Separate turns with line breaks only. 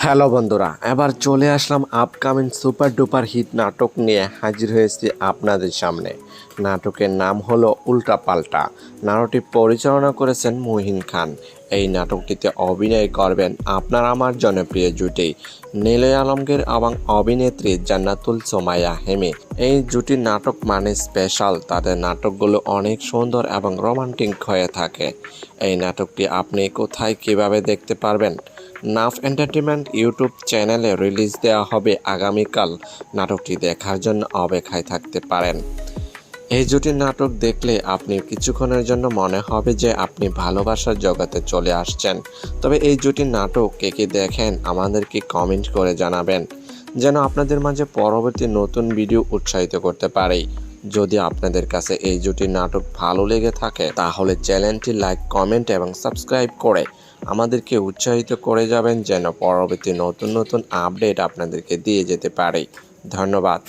Hello বন্ধুরা, এবার চলে আসলাম আপকামিং সুপার ডুপার হিট নাটক নিয়ে হাজির হয়েছি আপনাদের সামনে। নাটকের নাম হলো উল্টাপাল্টা। নাটকটি পরিচালনা করেছেন মুহিন খান। এই নাটকটিতে অভিনয় করবেন আপনার আমার জনপ্রিয় জুটি নিলয় আলমগীর এবং অভিনেত্রী জান্নাতুল সোমাইয়া হেমি। এই জুটির নাটক মানে স্পেশাল, তাদের নাটকগুলো অনেক সুন্দর এবং রোমান্টিক হয়ে থাকে। এই নাটকটি আপনি কোথায় কিভাবে দেখতে পারবেন? নাফ এন্টারটেইনমেন্ট ইউটিউব চ্যানেলে রিলিজ দেওয়া হবে আগামীকাল। নাটকটি দেখার জন্য অপেক্ষায় থাকতে পারেন। এই জুটির নাটক দেখলে আপনি কিছুক্ষণের জন্য মনে হবে যে আপনি ভালোবাসার জগতে চলে আসছেন। তবে এই জুটির নাটক কে কে দেখেন আমাদেরকে কমেন্ট করে জানাবেন, যেন আপনাদের মাঝে পরবর্তী নতুন ভিডিও উৎসাহিত করতে পারে। যদি আপনাদের কাছে এই জুটির নাটক ভালো লেগে থাকে তাহলে চ্যানেলটি লাইক, কমেন্ট এবং সাবস্ক্রাইব করে আমাদেরকে উৎসাহিত করে যাবেন, যেন পরবর্তী নতুন নতুন আপডেট আপনাদেরকে দিয়ে যেতে পারে। ধন্যবাদ।